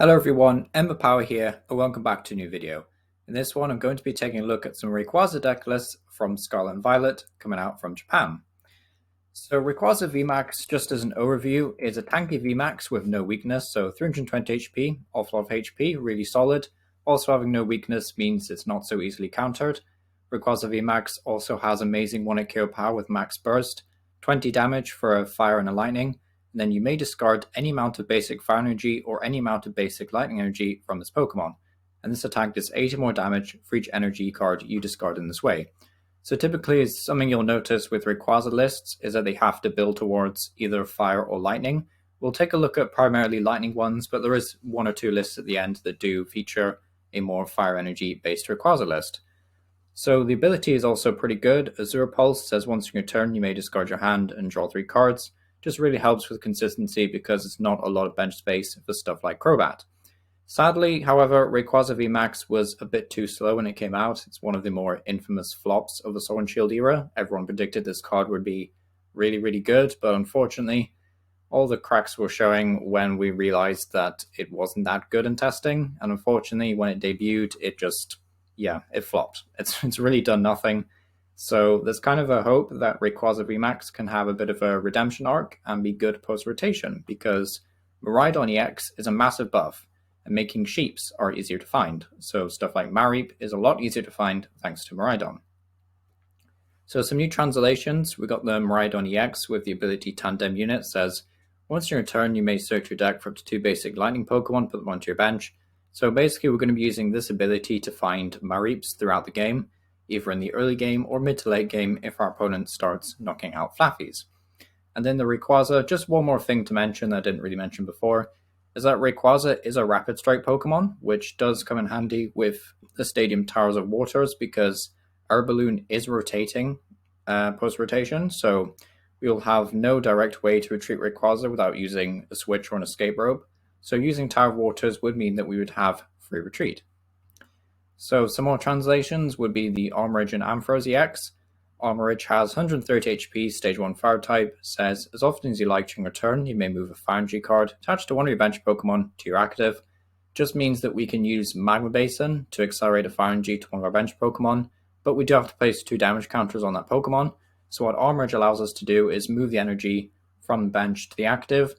Hello everyone, Emma Power here, and welcome back to a new video. In this one, I'm going to be taking a look at some Rayquaza deck lists from Scarlet and Violet coming out from Japan. So Rayquaza Vmax, just as an overview, is a tanky Vmax with no weakness, so 320 HP, awful lot of HP, really solid. Also having no weakness means it's not so easily countered. Rayquaza Vmax also has amazing 1-hit KO power with max burst, 20 damage for a fire and a lightning, and then you may discard any amount of basic fire energy or any amount of basic lightning energy from this Pokemon. And this attack does 80 more damage for each energy card you discard in this way. So typically, something you'll notice with Rayquaza lists is that they have to build towards either fire or lightning. We'll take a look at primarily lightning ones, but there is one or two lists at the end that do feature a more fire energy based Rayquaza list. So the ability is also pretty good. Azure Pulse says once in your turn you may discard your hand and draw 3 cards. Just really helps with consistency because it's not a lot of bench space for stuff like Crobat. Sadly, however, Rayquaza Vmax was a bit too slow when it came out. It's one of the more infamous flops of the Sword and Shield era. Everyone predicted this card would be really good, but unfortunately, all the cracks were showing when we realized that it wasn't that good in testing, and unfortunately, when it debuted, it flopped. It's really done nothing. So there's kind of a hope that Rayquaza Vmax can have a bit of a redemption arc and be good post-rotation, because Miraidon EX is a massive buff, and making sheeps are easier to find. So stuff like Mareep is a lot easier to find thanks to Miraidon. So some new translations, we got the Miraidon EX with the ability Tandem Unit says, once in your turn you may search your deck for up to 2 basic lightning Pokemon, put them onto your bench. So basically we're going to be using this ability to find Mareeps throughout the game, either in the early game or mid to late game if our opponent starts knocking out Flaffies. And then the Rayquaza, just one more thing to mention that I didn't really mention before, is that Rayquaza is a Rapid Strike Pokemon, which does come in handy with the Stadium Towers of Waters because our balloon is rotating post-rotation, so we'll have no direct way to retreat Rayquaza without using a switch or an escape rope. So using Tower of Waters would mean that we would have free retreat. So some more translations would be the Armorage and Ampharos EX. Armorage has 130 HP, stage 1 fire type, says as often as you like during your turn, you may move a fire energy card attached to one of your bench Pokemon to your active. Just means that we can use Magma Basin to accelerate a fire energy to one of our bench Pokemon, but we do have to place 2 damage counters on that Pokemon. So what Armorage allows us to do is move the energy from the bench to the active,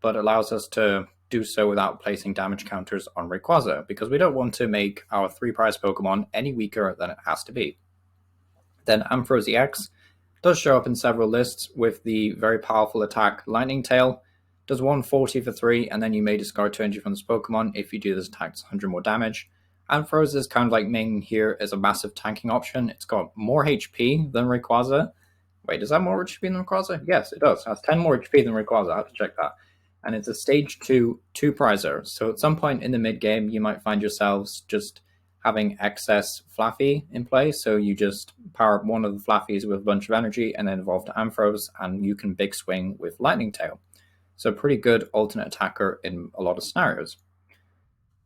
but allows us to do so without placing damage counters on Rayquaza, because we don't want to make our 3 prize Pokemon any weaker than it has to be. Then Ampharos EX does show up in several lists with the very powerful attack Lightning Tail. Does 140 for 3, and then you may discard 2 energy from this Pokemon. If you do this attack, it's 100 more damage. Ampharos is kind of like main here as a massive tanking option. It's got more HP than Rayquaza. Wait, does that have more HP than Rayquaza? Yes, it does. It has 10 more HP than Rayquaza. I have to check that. And it's a stage 2 prizer. So at some point in the mid game, you might find yourselves just having excess Flaffy in play. So you just power up one of the Flaffies with a bunch of energy and then evolve to Ampharos, and you can big swing with Lightning Tail. So pretty good alternate attacker in a lot of scenarios.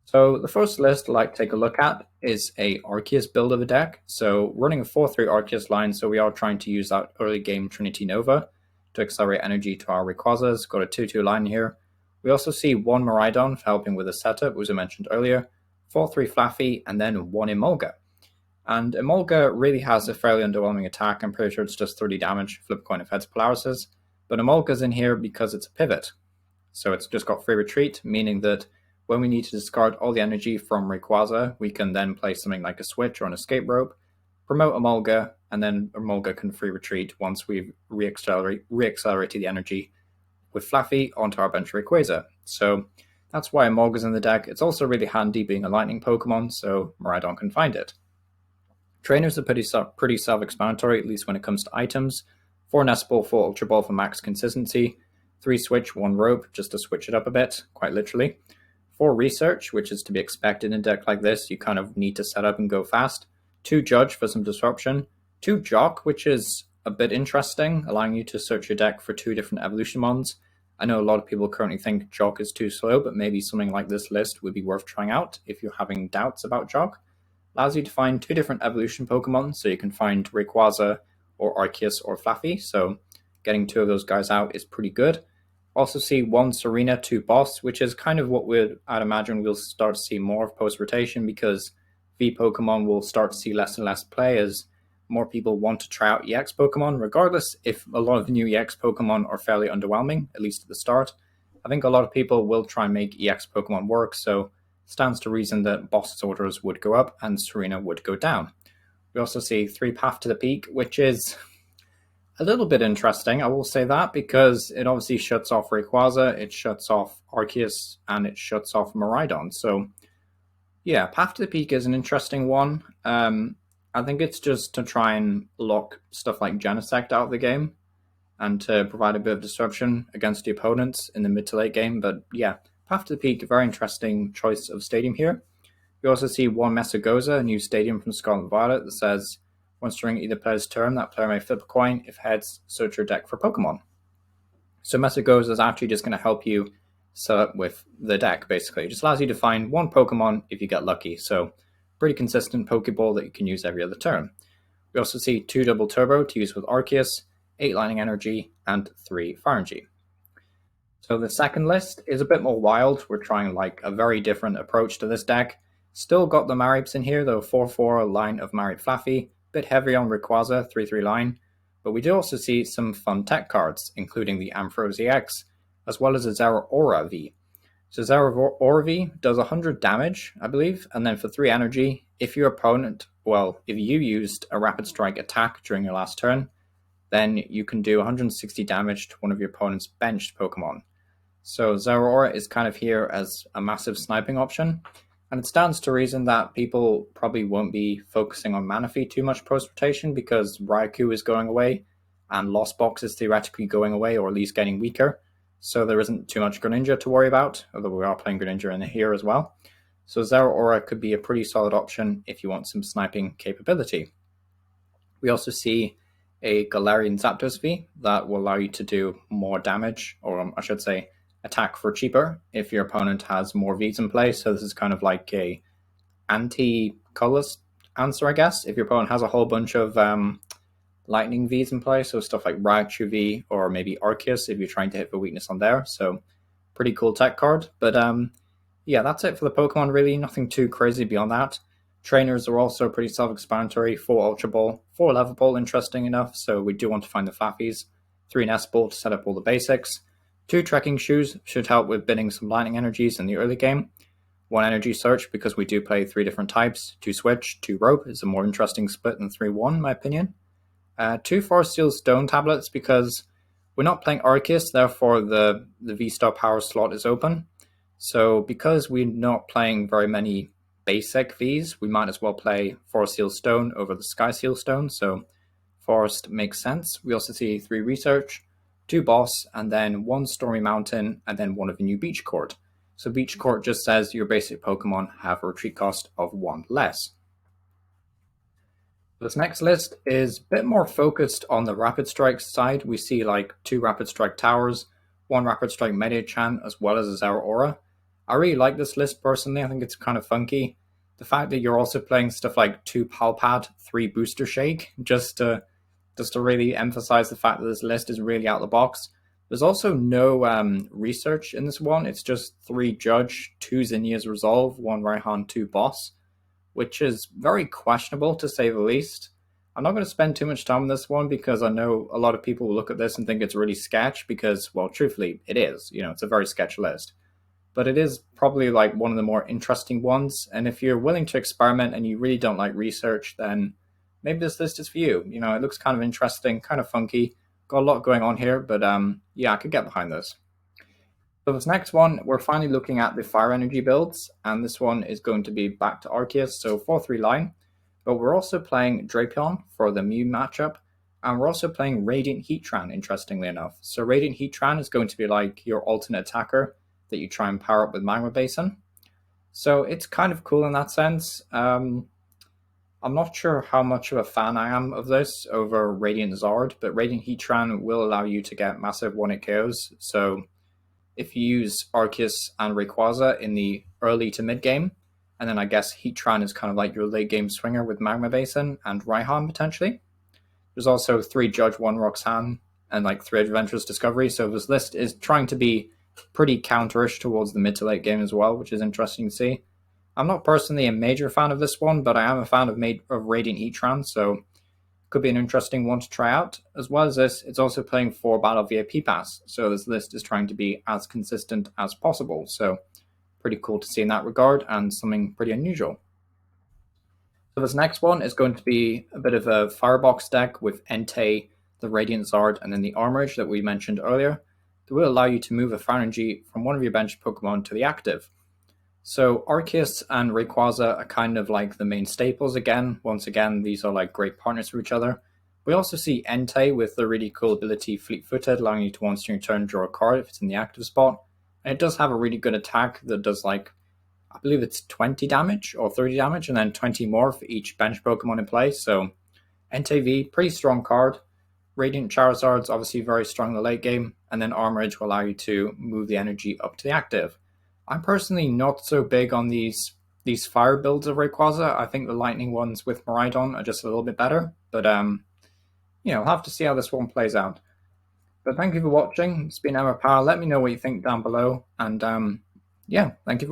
So the first list I'd like to take a look at is a Arceus build of a deck. So running a 4-3 Arceus line, so we are trying to use that early game Trinity Nova to accelerate energy to our Rayquazas. Got a 2-2 line here. We also see 1 Miraidon for helping with the setup, as I mentioned earlier, 4-3 Flaffy, and then 1 Emolga. And Emolga really has a fairly underwhelming attack. I'm pretty sure it's just 30 damage, flip coin if heads Polarises. But Emolga's in here because it's a pivot. So it's just got free retreat, meaning that when we need to discard all the energy from Rayquaza, we can then play something like a switch or an escape rope, promote Emolga, and then Emolga can free retreat once we've re-accelerated the energy with Flaffy onto our bench Rayquaza. So that's why Emolga's in the deck. It's also really handy being a lightning Pokemon, so Miraidon can find it. Trainers are pretty self-explanatory, at least when it comes to items. 4 Nest Ball, 4 Ultra Ball for max consistency, 3 Switch, 1 Rope, just to switch it up a bit, quite literally. 4 Research, which is to be expected in a deck like this, you kind of need to set up and go fast. 2 Judge for some disruption. 2 Jock, which is a bit interesting, allowing you to search your deck for 2 different evolution mons. I know a lot of people currently think Jock is too slow, but maybe something like this list would be worth trying out if you're having doubts about Jock. Allows you to find 2 different evolution Pokemon, so you can find Rayquaza or Arceus or Flaffy, so getting 2 of those guys out is pretty good. Also see 1 Serena, 2 Boss, which is kind of what I'd imagine we'll start to see more of post-rotation, because V Pokemon will start to see less and less play as more people want to try out EX Pokemon, regardless if a lot of the new EX Pokemon are fairly underwhelming, at least at the start. I think a lot of people will try and make EX Pokemon work, so it stands to reason that Boss's orders would go up and Serena would go down. We also see 3 Path to the Peak, which is a little bit interesting, I will say that, because it obviously shuts off Rayquaza, it shuts off Arceus, and it shuts off Miraidon. So, yeah, Path to the Peak is an interesting one. I think it's just to try and lock stuff like Genesect out of the game and to provide a bit of disruption against the opponents in the mid to late game. But yeah, Path to the Peak, a very interesting choice of stadium here. We also see 1 Mesagoza, a new stadium from Scarlet Violet, that says, once during either player's turn, that player may flip a coin. If heads, search your deck for Pokemon. So Mesagoza is actually just going to help you set up with the deck, basically. It just allows you to find 1 Pokemon if you get lucky. So pretty consistent Pokeball that you can use every other turn. We also see 2 Double Turbo to use with Arceus, 8 Lightning Energy, and 3 Fire Energy. So the second list is a bit more wild. We're trying like a very different approach to this deck. Still got the Maripes in here, though 4/4 line of Marip Flaffy. Bit heavy on Rayquaza, 3/3 line, but we do also see some fun tech cards, including the Ampharos EX, as well as a Zeraora V. So Zeraora V does 100 damage, I believe, and then for 3 energy, if you used a Rapid Strike attack during your last turn, then you can do 160 damage to one of your opponent's benched Pokemon. So Zeraora is kind of here as a massive sniping option. And it stands to reason that people probably won't be focusing on Manaphy too much post-rotation, because Raikou is going away and Lost Box is theoretically going away, or at least getting weaker. So there isn't too much Greninja to worry about, although we are playing Greninja in here as well. So Zeraora could be a pretty solid option if you want some sniping capability. We also see a Galarian Zapdos V that will allow you to do more damage, or I should say attack for cheaper if your opponent has more Vs in play. So this is kind of like a anti-colorless answer, I guess, if your opponent has a whole bunch of lightning Vs in play, so stuff like Raichu V or maybe Arceus if you're trying to hit the weakness on there. So pretty cool tech card. But yeah, that's it for the Pokemon, really. Nothing too crazy beyond that. Trainers are also pretty self-explanatory. 4 Ultra Ball, 4 Level Ball, interesting enough, so we do want to find the Flaffies. 3 Nest Ball to set up all the basics. 2 Trekking Shoes should help with bidding some lightning energies in the early game. 1 Energy Search, because we do play 3 different types. 2 Switch, 2 Rope is a more interesting split than 3-1, in my opinion. 2 Forest Seal Stone Tablets, because we're not playing Arceus, therefore the V-Star Power slot is open. So because we're not playing very many basic Vs, we might as well play Forest Seal Stone over the Sky Seal Stone, so Forest makes sense. We also see 3 Research, 2 Boss, and then 1 Stormy Mountain, and then 1 of the new Beach Court. So Beach Court just says your basic Pokemon have a retreat cost of 1 less. This next list is a bit more focused on the Rapid Strike side. We see like 2 Rapid Strike Towers, 1 Rapid Strike Mediachant, as well as a Zeraora. I really like this list personally. I think it's kind of funky. The fact that you're also playing stuff like 2 Palpad, 3 Booster Shake, just to really emphasize the fact that this list is really out of the box. There's also no research in this one. It's just 3 Judge, 2 Zinnia's Resolve, 1 Raihan, 2 Boss, which is very questionable to say the least. I'm not going to spend too much time on this one because I know a lot of people will look at this and think it's really sketch because, well, truthfully, it is. You know, it's a very sketch list. But it is probably like one of the more interesting ones. And if you're willing to experiment and you really don't like research, then maybe this list is for you. You know, it looks kind of interesting, kind of funky. Got a lot going on here, but yeah, I could get behind this. So this next one, we're finally looking at the Fire Energy builds, and this one is going to be back to Arceus, so 4-3 line. But we're also playing Drapion for the Mew matchup, and we're also playing Radiant Heatran, interestingly enough. So Radiant Heatran is going to be like your alternate attacker that you try and power up with Magma Basin. So it's kind of cool in that sense. I'm not sure how much of a fan I am of this over Radiant Zard, but Radiant Heatran will allow you to get massive 1-hit KOs. So if you use Arceus and Rayquaza in the early to mid game, and then I guess Heatran is kind of like your late game swinger with Magma Basin and Raihan potentially. There's also 3 Judge, 1 Roxanne, and like 3 Adventurous Discovery. So this list is trying to be pretty counterish towards the mid to late game as well, which is interesting to see. I'm not personally a major fan of this one, but I am a fan of Radiant Heatran, so could be an interesting one to try out. As well as this, it's also playing for Battle VIP Pass, so this list is trying to be as consistent as possible. So pretty cool to see in that regard, and something pretty unusual. So this next one is going to be a bit of a Firebox deck with Entei, the Radiant Zard, and then the Armorage that we mentioned earlier, that will allow you to move a Fire Energy from one of your bench Pokemon to the active. So Arceus and Rayquaza are kind of like the main staples again. Once again, these are like great partners for each other. We also see Entei with the really cool ability Fleet-Footed, allowing you to once in your turn draw a card if it's in the active spot. And it does have a really good attack that does like, I believe it's 20 damage or 30 damage, and then 20 more for each bench Pokemon in play. So Entei V, pretty strong card. Radiant Charizard's obviously very strong in the late game, and then Armorage will allow you to move the energy up to the active. I'm personally not so big on these fire builds of Rayquaza. I think the lightning ones with Miraidon are just a little bit better, but we'll have to see how this one plays out. But thank you for watching. It's been Emma Power. Let me know what you think down below, and thank you for